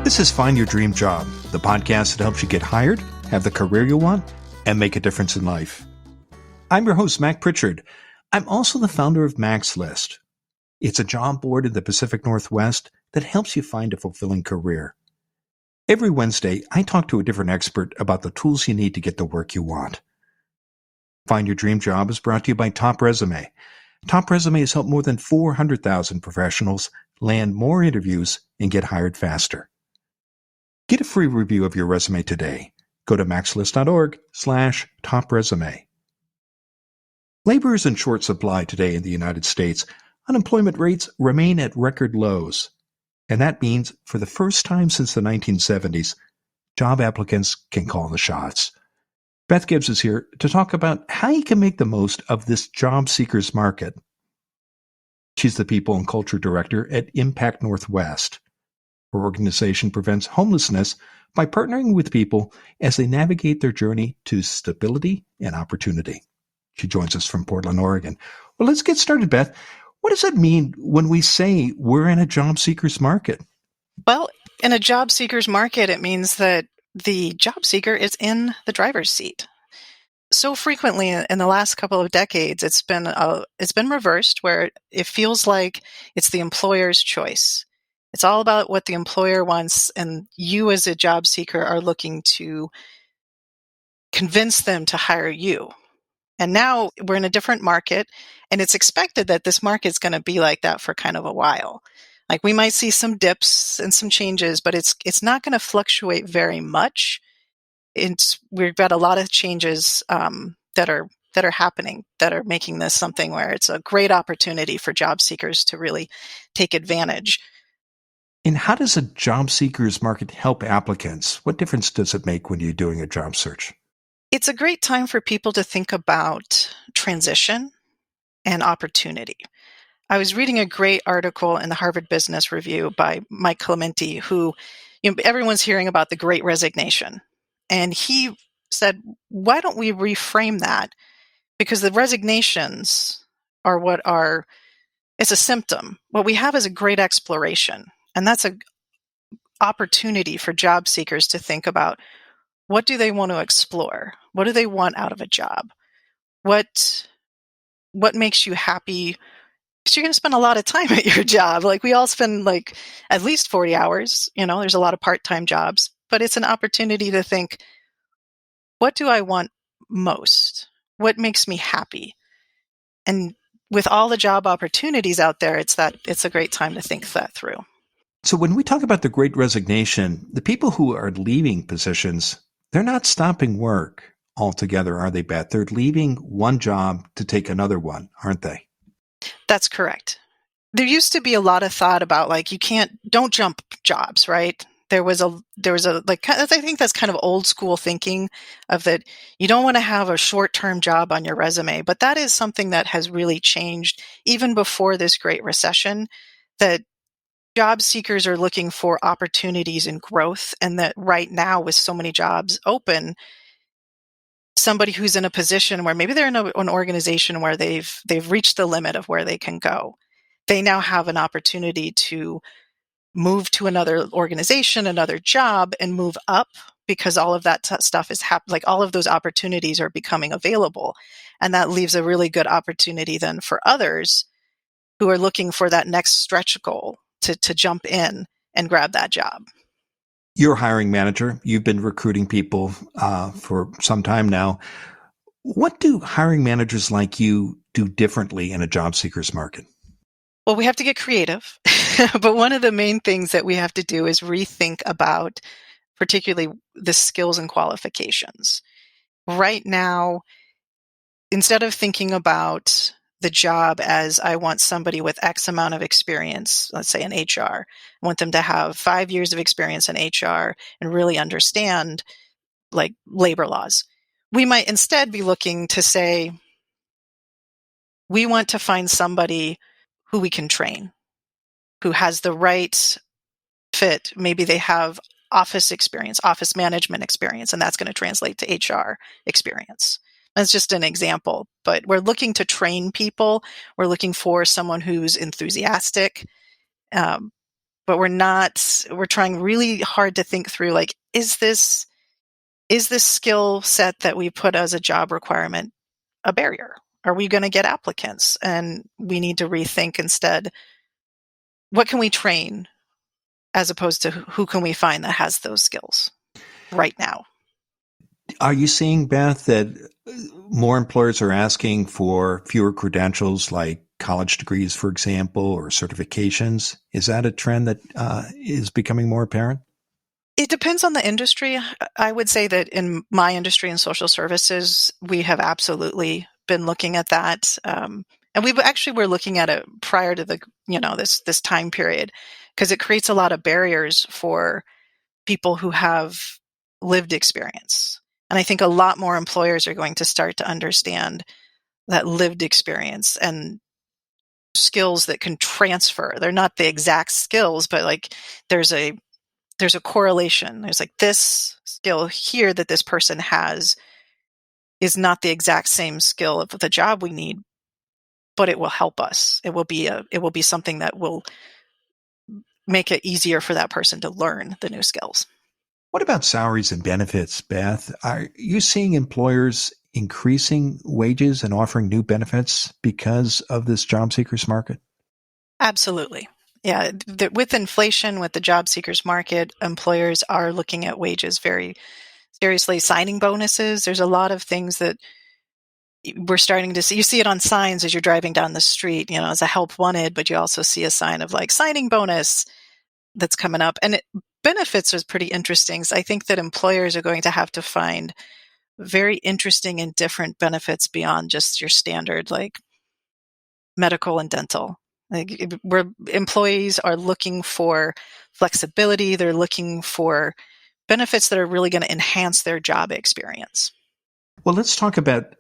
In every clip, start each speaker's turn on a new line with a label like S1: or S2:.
S1: This is Find Your Dream Job, the podcast that helps you get hired, have the career you want, and make a difference in life. I'm your host, Mac Pritchard. I'm also the founder of Mac's List. It's a job board in the Pacific Northwest that helps you find a fulfilling career. Every Wednesday, I talk to a different expert about the tools you need to get the work you want. Find Your Dream Job is brought to you by Top Resume. Top Resume has helped more than 400,000 professionals land more interviews and get hired faster. Get a free review of your resume today. Go to maxlist.org/topresume. Labor is in short supply today in the United States. Unemployment rates remain at record lows. And that means, for the first time since the 1970s, job applicants can call the shots. Beth Gibbs is here to talk about how you can make the most of this job seekers market. She's the People and Culture Director at Impact Northwest. Her organization prevents homelessness by partnering with people as they navigate their journey to stability and opportunity. She joins us from Portland, Oregon. Well, let's get started, Beth. What does it mean when we say we're in a job seekers market?
S2: Well, in a job seekers market, it means that the job seeker is in the driver's seat. So frequently in the last couple of decades, it's been reversed, where it feels like it's the employer's choice. It's all about what the employer wants, and you as a job seeker are looking to convince them to hire you. And now we're in a different market, and it's expected that this market's going to be like that for kind of a while. Like, we might see some dips and some changes, but it's not going to fluctuate very much. We've got a lot of changes that are happening, that are making this something where it's a great opportunity for job seekers to really take advantage.
S1: And how does a job seekers market help applicants? What difference does it make when you're doing a job search?
S2: It's a great time for people to think about transition and opportunity. I was reading a great article in the Harvard Business Review by Mike Clementi, who, everyone's hearing about the Great Resignation. And he said, why don't we reframe that? Because the resignations it's a symptom. What we have is a great exploration. And that's an opportunity for job seekers to think about, what do they want to explore? What do they want out of a job? What makes you happy? Because you're going to spend a lot of time at your job. Like, we all spend at least 40 hours. There's a lot of part-time jobs. But it's an opportunity to think, what do I want most? What makes me happy? And with all the job opportunities out there, it's a great time to think that through.
S1: So when we talk about the Great Resignation, the people who are leaving positions, they're not stopping work altogether, are they, Beth? They're leaving one job to take another one, aren't they?
S2: That's correct. There used to be a lot of thought about don't jump jobs, right? There was a I think that's kind of old school thinking of that. You don't want to have a short-term job on your resume, but that is something that has really changed even before this Great Recession, that job seekers are looking for opportunities and growth, and that right now, with so many jobs open, somebody who's in a position where maybe they're in an organization where they've reached the limit of where they can go, they now have an opportunity to move to another organization, another job, and move up, because all of that stuff is all of those opportunities are becoming available. And that leaves a really good opportunity then for others who are looking for that next stretch goal to jump in and grab that job.
S1: You're a hiring manager. You've been recruiting people for some time now. What do hiring managers like you do differently in a job seekers market?
S2: Well, we have to get creative. But one of the main things that we have to do is rethink about particularly the skills and qualifications. Right now, instead of thinking about the job as, I want somebody with X amount of experience, let's say in HR, I want them to have 5 years of experience in HR and really understand labor laws. We might instead be looking to say, we want to find somebody who we can train, who has the right fit. Maybe they have office experience, office management experience, and that's going to translate to HR experience. That's just an example, but we're looking to train people. We're looking for someone who's enthusiastic, but we're trying really hard to think through, like, is this skill set that we put as a job requirement a barrier? Are we going to get applicants? And we need to rethink instead, what can we train as opposed to who can we find that has those skills right now?
S1: Are you seeing, Beth, that more employers are asking for fewer credentials like college degrees, for example, or certifications? Is that a trend that is becoming more apparent?
S2: It depends on the industry. I would say that in my industry in social services, we have absolutely been looking at that. And we're looking at it prior to this time period, because it creates a lot of barriers for people who have lived experience. And I think a lot more employers are going to start to understand that lived experience and skills that can transfer. They're not the exact skills, but like there's a correlation. There's like this skill here that this person has is not the exact same skill of the job we need, but it will help us. It will be something that will make it easier for that person to learn the new skills.
S1: What about salaries and benefits, Beth? Are you seeing employers increasing wages and offering new benefits because of this job seekers market?
S2: Absolutely. Yeah. With inflation, with the job seekers market, employers are looking at wages very seriously. Signing bonuses. There's a lot of things that we're starting to see. You see it on signs as you're driving down the street, as a help wanted, but you also see a sign of like signing bonus that's coming up. And benefits is pretty interesting. So I think that employers are going to have to find very interesting and different benefits beyond just your standard, like medical and dental. Like where employees are looking for flexibility, they're looking for benefits that are really going to enhance their job experience.
S1: Well, let's talk about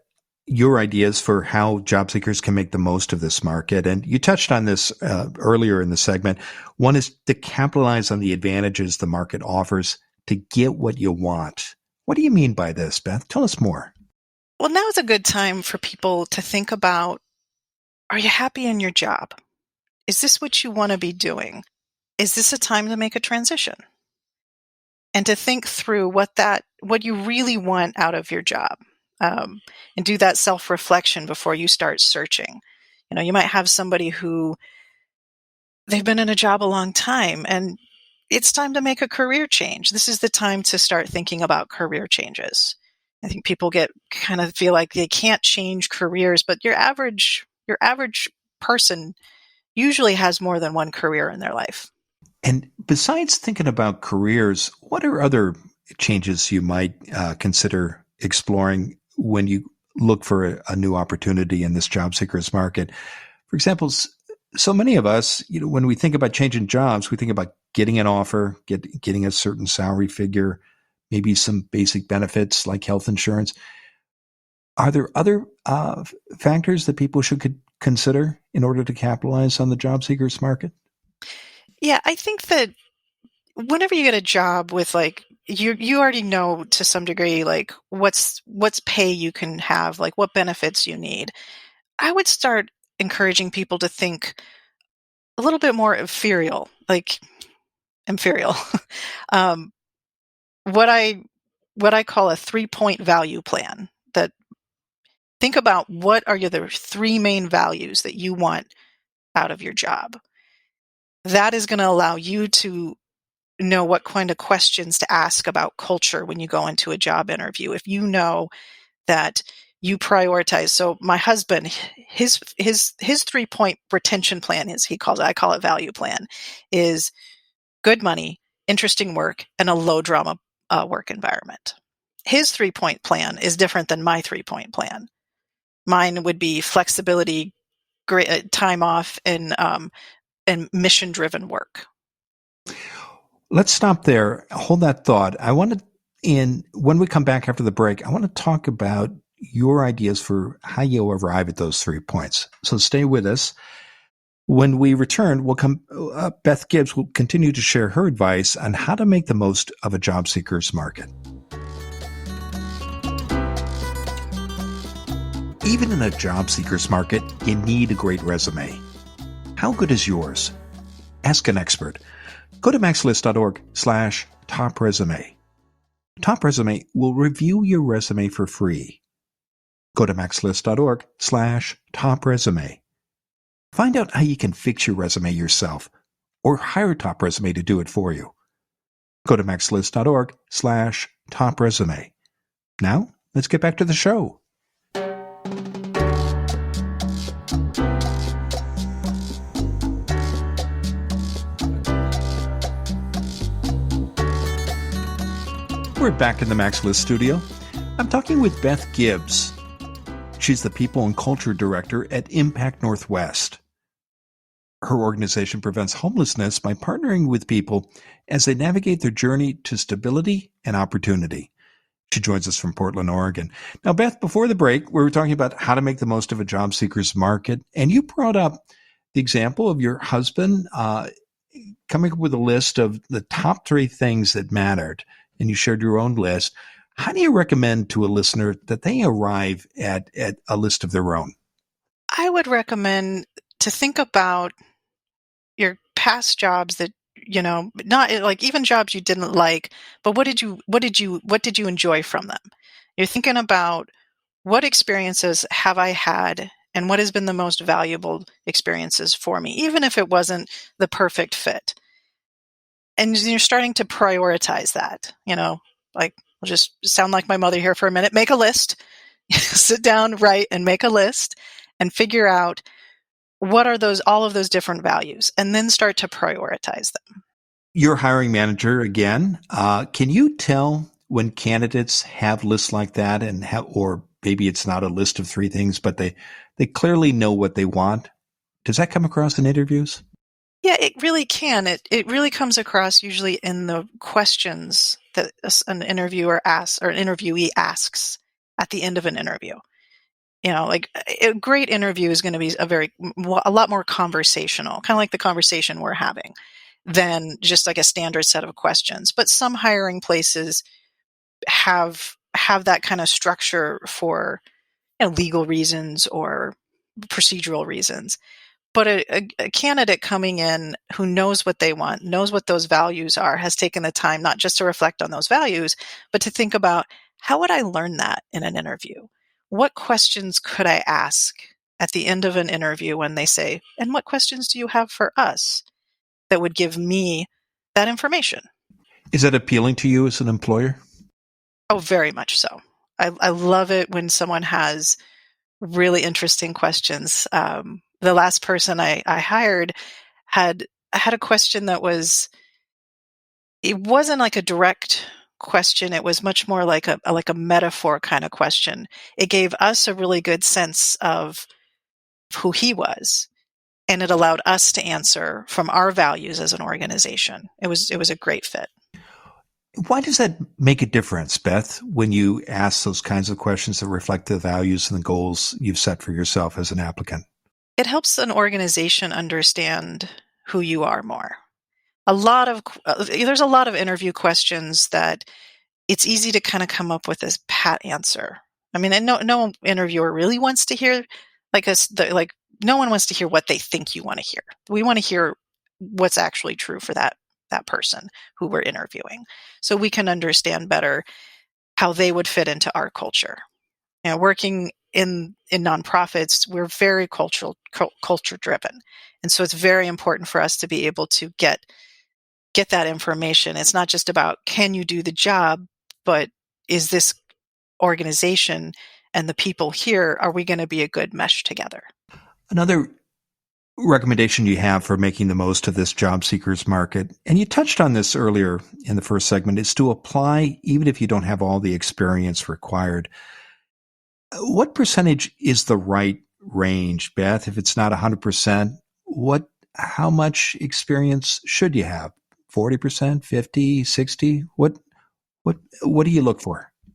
S1: your ideas for how job seekers can make the most of this market. And you touched on this earlier in the segment. One is to capitalize on the advantages the market offers to get what you want. What do you mean by this, Beth? Tell us more.
S2: Well, now is a good time for people to think about, are you happy in your job? Is this what you want to be doing? Is this a time to make a transition? And to think through what you really want out of your job. And do that self-reflection before you start searching. You might have somebody who they've been in a job a long time and it's time to make a career change. This is the time to start thinking about career changes. I think people kind of feel like they can't change careers, but your average person usually has more than one career in their life.
S1: And besides thinking about careers, what are other changes you might consider exploring when you look for a new opportunity in this job seekers market? For example, so many of us, when we think about changing jobs, we think about getting an offer, getting a certain salary figure, maybe some basic benefits like health insurance. Are there other factors that people should consider in order to capitalize on the job seekers market?
S2: Yeah, I think that whenever you get a job with like you already know to some degree like what's pay you can have, like what benefits you need. I would start encouraging people to think a little bit more inferior. um, what I call a 3-point value plan. That think about what are the 3 main values that you want out of your job. That is going to allow you to know what kind of questions to ask about culture when you go into a job interview. If you know that you prioritize. So my husband, his 3-point retention plan I call it value plan, is good money, interesting work, and a low drama work environment. His 3-point plan is different than my 3-point plan. Mine would be flexibility, great time off, and mission driven work.
S1: Let's stop there. Hold that thought. When we come back after the break, I want to talk about your ideas for how you arrive at those 3 points. So stay with us. When we return, Beth Gibbs will continue to share her advice on how to make the most of a job seeker's market. Even in a job seeker's market, you need a great resume. How good is yours? Ask an expert. Go to maxlist.org/top resume. Top Resume will review your resume for free. Go to maxlist.org/top resume. Find out how you can fix your resume yourself or hire Top Resume to do it for you. Go to maxlist.org/top resume. Now, let's get back to the show. We're back in the Max List studio. I'm talking with Beth Gibbs. She's the People and Culture Director at Impact Northwest. Her organization prevents homelessness by partnering with people as they navigate their journey to stability and opportunity. She joins us from Portland, Oregon. Now, Beth, before the break, we were talking about how to make the most of a job seeker's market, and you brought up the example of your husband coming up with a list of the top 3 things that mattered, and you shared your own list. How do you recommend to a listener that they arrive at a list of their own?
S2: I would recommend to think about your past jobs that, not like even jobs you didn't like, but what did you enjoy from them? You're thinking about what experiences have I had and what has been the most valuable experiences for me, even if it wasn't the perfect fit. And you're starting to prioritize that, like, I'll just sound like my mother here for a minute, make a list, sit down, write, and make a list and figure out what are all of those different values, and then start to prioritize them.
S1: You're hiring manager again. Can you tell when candidates have lists like that or maybe it's not a list of 3 things, but they clearly know what they want? Does that come across in interviews?
S2: Yeah, it really can. It really comes across usually in the questions that an interviewer asks or an interviewee asks at the end of an interview. Like a great interview is going to be a lot more conversational, kind of like the conversation we're having, than just like a standard set of questions. But some hiring places have that kind of structure for legal reasons or procedural reasons. But a candidate coming in who knows what they want, knows what those values are, has taken the time not just to reflect on those values, but to think about, how would I learn that in an interview? What questions could I ask at the end of an interview when they say, and what questions do you have for us that would give me that information?
S1: Is that appealing to you as an employer?
S2: Oh, very much so. I love it when someone has really interesting questions. The last person I hired had a question that it wasn't like a direct question. It was much more like a metaphor kind of question. It gave us a really good sense of who he was, and it allowed us to answer from our values as an organization. It was a great fit.
S1: Why does that make a difference, Beth, when you ask those kinds of questions that reflect the values and the goals you've set for yourself as an applicant?
S2: It helps an organization understand who you are more. There's a lot of interview questions that it's easy to kind of come up with this pat answer. I mean, and no interviewer really wants to hear no one wants to hear what they think you want to hear. We want to hear what's actually true for that person who we're interviewing, so we can understand better how they would fit into our culture. Working in nonprofits, we're very culture driven, and so it's very important for us to be able to get that information. It's not just about, can you do the job, but is this organization and the people here, are we going to be a good mesh together?
S1: Another recommendation you have for making the most of this job seekers market, and you touched on this earlier in the first segment, is to apply even if you don't have all the experience required. What percentage is the right range, Beth? If it's not 100%, how much experience should you have? 40%, 50, 60? What do you look for?
S2: I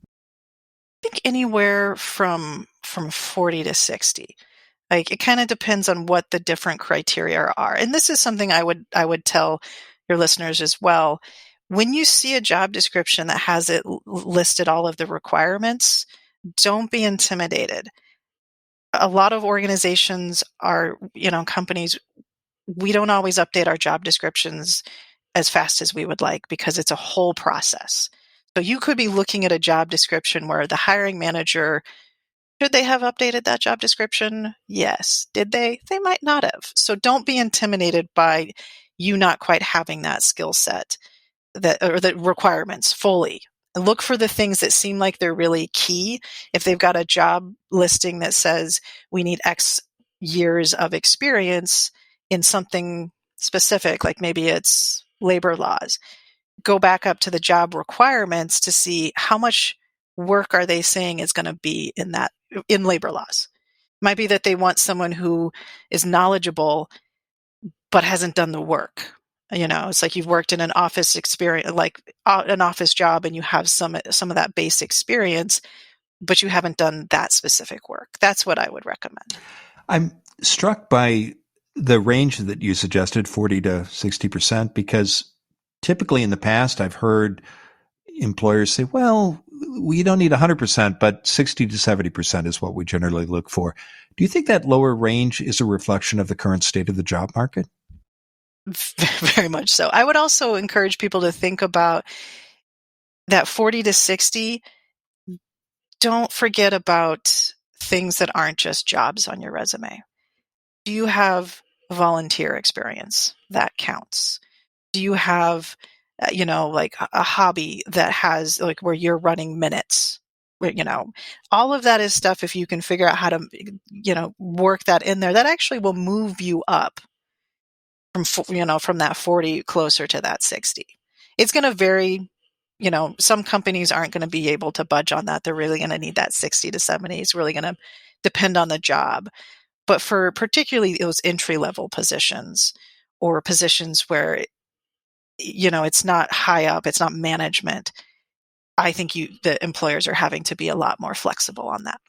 S2: think anywhere from 40 to 60. Like, it kind of depends on what the different criteria are. And this is something I would tell your listeners as well. When you see a job description that has it listed all of the requirements, don't be intimidated. A lot of organizations companies, we don't always update our job descriptions as fast as we would like because it's a whole process. So you could be looking at a job description where the hiring manager, should they have updated that job description? Yes. Did they? They might not have. So don't be intimidated by you not quite having that skill set or the requirements fully. Look for the things that seem like they're really key. If they've got a job listing that says we need X years of experience in something specific, like maybe it's labor laws, go back up to the job requirements to see how much work are they saying is going to be in labor laws. Might be that they want someone who is knowledgeable but hasn't done the work. It's like you've worked in an office experience, like an office job, and you have some of that base experience, but you haven't done that specific work. That's what I would recommend.
S1: I'm struck by the range that you suggested, 40 to 60%, because typically in the past I've heard employers say, well, we don't need 100%, but 60 to 70% is what we generally look for. Do you think that lower range is a reflection of the current state of the job market?
S2: Very much so. I would also encourage people to think about that 40 to 60. Don't forget about things that aren't just jobs on your resume. Do you have volunteer experience? That counts. Do you have, like a hobby that has, like, where you're running minutes? All of that is stuff, if you can figure out how to, work that in there, that actually will move you up from that 40 closer to that 60. It's going to vary. Some companies aren't going to be able to budge on that. They're really going to need that 60 to 70. It's really going to depend on the job. But for particularly those entry-level positions or positions where, it's not high up, it's not management, I think the employers are having to be a lot more flexible on that.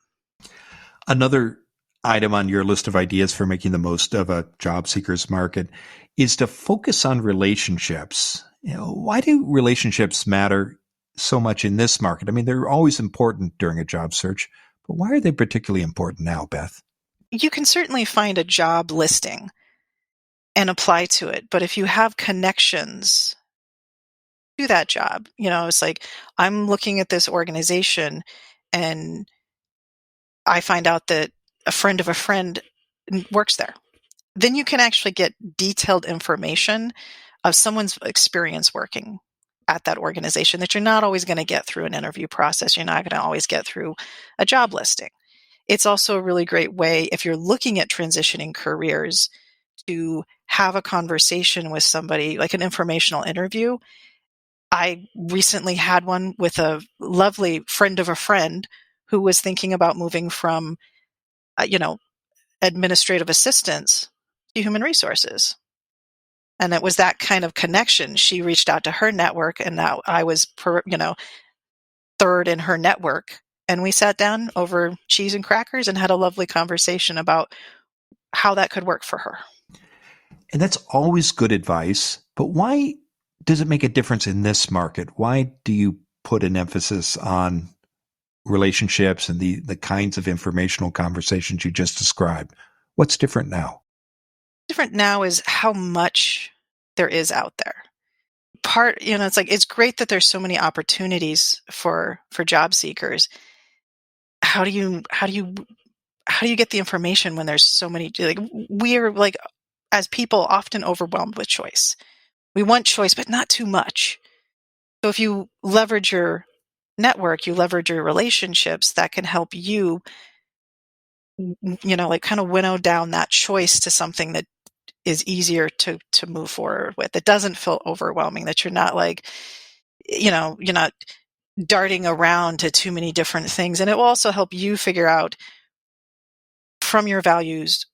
S1: Another item on your list of ideas for making the most of a job seeker's market is to focus on relationships. Why do relationships matter so much in this market? I mean, they're always important during a job search, but why are they particularly important now, Beth?
S2: You can certainly find a job listing and apply to it, but if you have connections to that job, it's like, I'm looking at this organization and I find out that a friend of a friend works there. Then you can actually get detailed information of someone's experience working at that organization that you're not always going to get through an interview process. You're not going to always get through a job listing. It's also a really great way, if you're looking at transitioning careers, to have a conversation with somebody, like an informational interview. I recently had one with a lovely friend of a friend who was thinking about moving from, administrative assistance to human resources. And it was that kind of connection. She reached out to her network, and now I was, third in her network. And we sat down over cheese and crackers and had a lovely conversation about how that could work for her.
S1: And that's always good advice. But why does it make a difference in this market? Why do you put an emphasis on relationships and the kinds of informational conversations you just described? What's different now?
S2: Different now is how much there is out there. It's like, it's great that there's so many opportunities for job seekers. How do you get the information when there's so many? Like, we are, like, as people, often overwhelmed with choice. We want choice, but not too much. So if you leverage your network, you leverage your relationships, that can help you, like, kind of winnow down that choice to something that is easier to move forward with. It doesn't feel overwhelming, that you're not, like, you're not darting around to too many different things. And it will also help you figure out, from your values,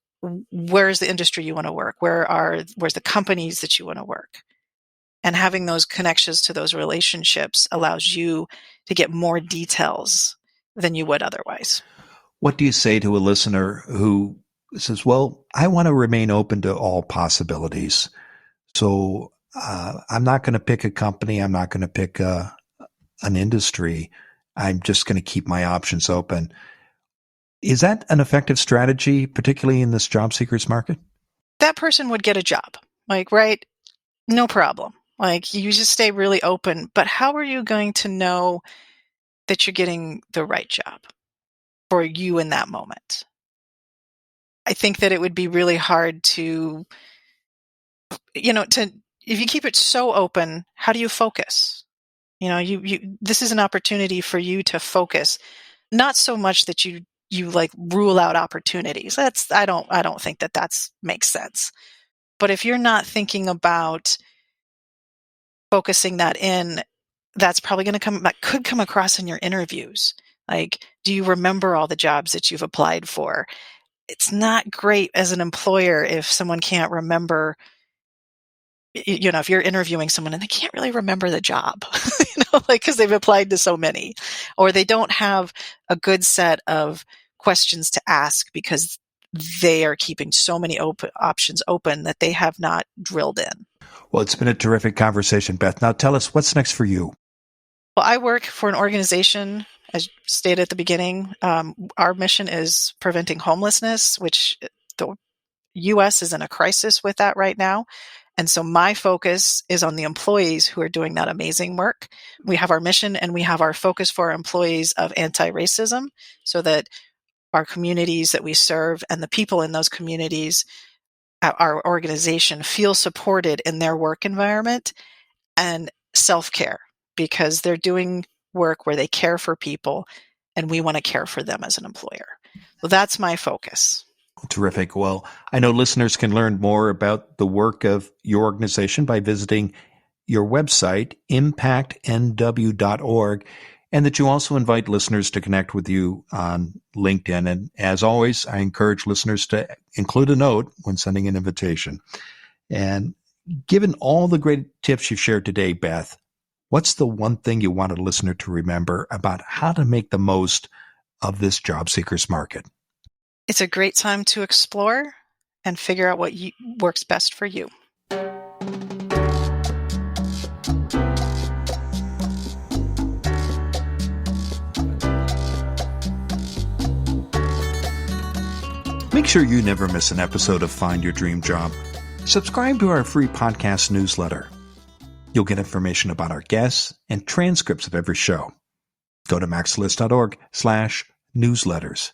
S2: where's the industry you want to work? Where's the companies that you want to work? And having those connections to those relationships allows you to get more details than you would otherwise.
S1: What do you say to a listener who says, well, I want to remain open to all possibilities. So I'm not going to pick a company. I'm not going to pick an industry. I'm just going to keep my options open. Is that an effective strategy, particularly in this job seekers market?
S2: That person would get a job, right? No problem. You just stay really open. But how are you going to know that you're getting the right job for you in that moment? I think that it would be really hard to if you keep it so open, how do you focus? This is an opportunity for you to focus, not so much that you rule out opportunities. I don't think that makes sense. But if you're not thinking about focusing that in, that's probably that could come across in your interviews. Do you remember all the jobs that you've applied for? It's not great as an employer if someone can't remember, if you're interviewing someone and they can't really remember the job, because they've applied to so many, or they don't have a good set of questions to ask because they are keeping so many options open that they have not drilled in.
S1: Well, it's been a terrific conversation, Beth. Now tell us, what's next for you?
S2: Well, I work for an organization, as stated at the beginning. Our mission is preventing homelessness, which the U.S. is in a crisis with that right now. And so my focus is on the employees who are doing that amazing work. We have our mission and we have our focus for our employees of anti-racism, so that our communities that we serve and the people in those communities, our organization, feel supported in their work environment and self-care, because they're doing work where they care for people and we want to care for them as an employer. So that's my focus.
S1: Terrific. Well, I know listeners can learn more about the work of your organization by visiting your website, impactnw.org, and that you also invite listeners to connect with you on LinkedIn. And as always, I encourage listeners to include a note when sending an invitation. And given all the great tips you've shared today, Beth, what's the one thing you want a listener to remember about how to make the most of this job seekers market?
S2: It's a great time to explore and figure out what works best for you.
S1: Make sure you never miss an episode of Find Your Dream Job. Subscribe to our free podcast newsletter. You'll get information about our guests and transcripts of every show. Go to maxlist.org/newsletters.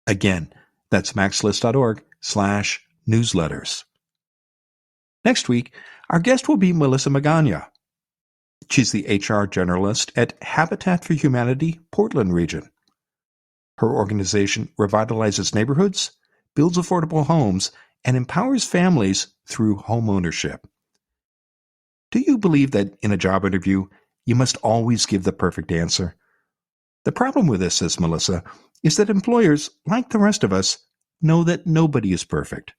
S1: Again, that's maxlist.org/newsletters. Next week, our guest will be Melissa Magana. She's the HR generalist at Habitat for Humanity, Portland region. Her organization revitalizes neighborhoods, builds affordable homes, and empowers families through home ownership. Do you believe that in a job interview, you must always give the perfect answer? The problem with this, says Melissa, is that employers, like the rest of us, know that nobody is perfect.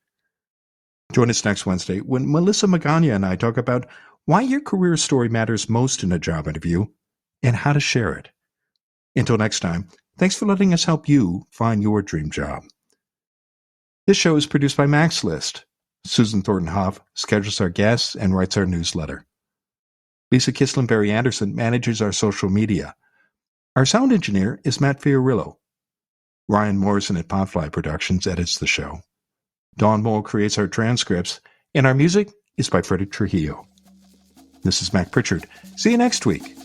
S1: Join us next Wednesday when Melissa Magana and I talk about why your career story matters most in a job interview and how to share it. Until next time, thanks for letting us help you find your dream job. This show is produced by MaxList. Susan Thornton-Hoff schedules our guests and writes our newsletter. Lisa Kislin-Berry Anderson manages our social media. Our sound engineer is Matt Fiorillo. Ryan Morrison at Podfly Productions edits the show. Dawn Mole creates our transcripts, and our music is by Freddie Trujillo. This is Mac Pritchard. See you next week.